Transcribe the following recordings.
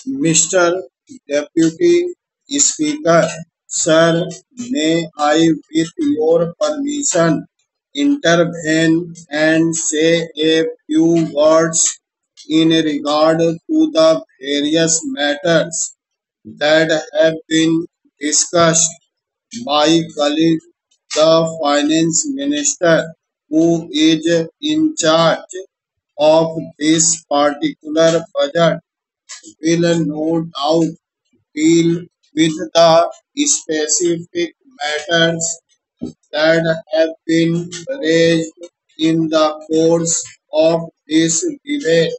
Mr. Deputy Speaker, sir, may I, with your permission, intervene and say a few words in regard to the various matters that have been discussed. My colleague, the Finance Minister, who is in charge of this particular budget, will no doubt deal with the specific matters that have been raised in the course of this debate.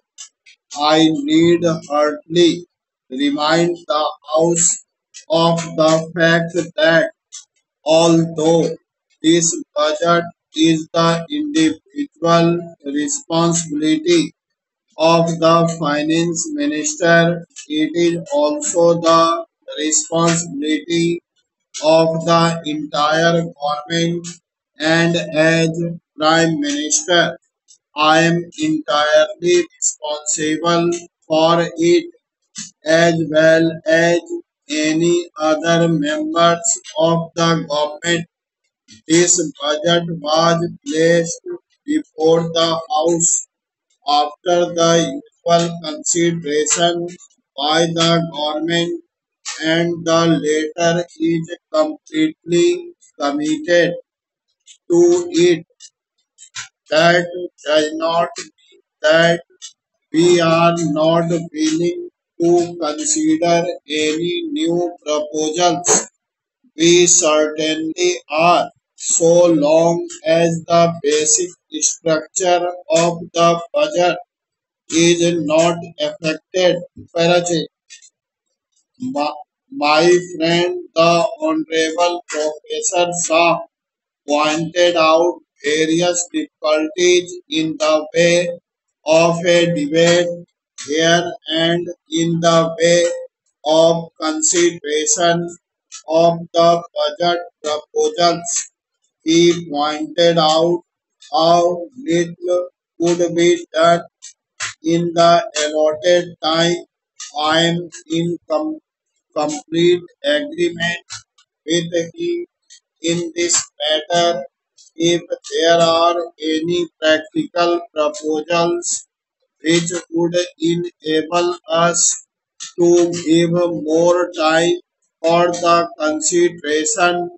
I need hardly remind the House of the fact that although this budget is the individual responsibility of the finance minister, it is also the responsibility of the entire government, and as prime minister I am entirely responsible for it as well as any other members of the government. This budget was placed before the house after the usual consideration by the government, and the latter is completely committed to it. That does not mean that we are not willing to consider any new proposals. We certainly are, so long as the basic structure of the budget is not affected. Parachi. Ma- My friend, the Honorable Professor Shah, pointed out various difficulties in the way of a debate here and in the way of consideration of the budget proposals. He pointed out how little could be done in the allotted time. I am in complete agreement with him in this matter. If there are any practical proposals which would enable us to give more time for the consideration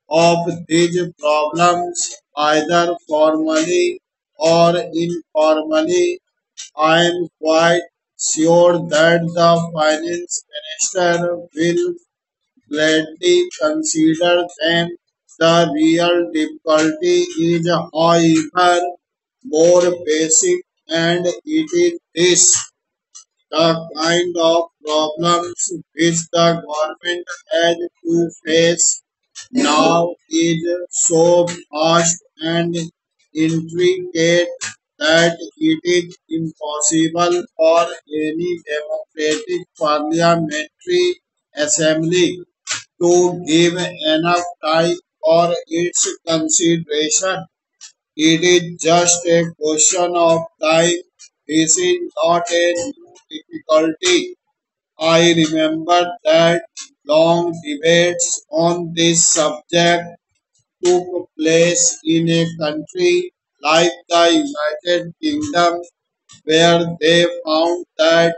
of these problems, either formally or informally, I am quite sure that the finance minister will gladly consider them. The real difficulty is, however, more basic, and it is this: the kind of problems which the government has to face now is so vast and intricate that it is impossible for any democratic parliamentary assembly to give enough time for its consideration. It is just a question of time. This is not a new difficulty. I remember that long debates on this subject took place in a country like the United Kingdom, where they found that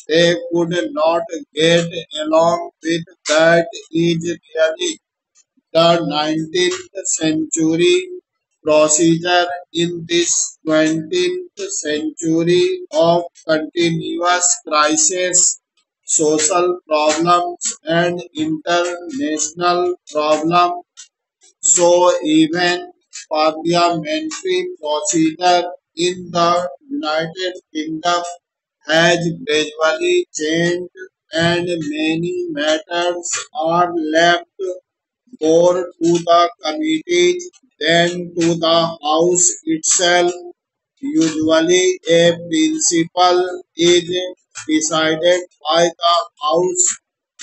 they could not get along with that is really the 19th century procedure in this 20th century of continuous crisis, social problems, and international problems. So even parliamentary procedure in the United Kingdom has gradually changed, and many matters are left more to the committees than to the House itself. Usually, a principle is decided by the House,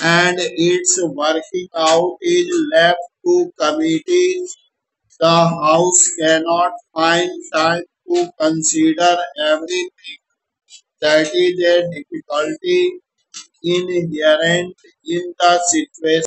and its working out is left to committees. The House cannot find time to consider everything. That is a difficulty. inherent in the situation.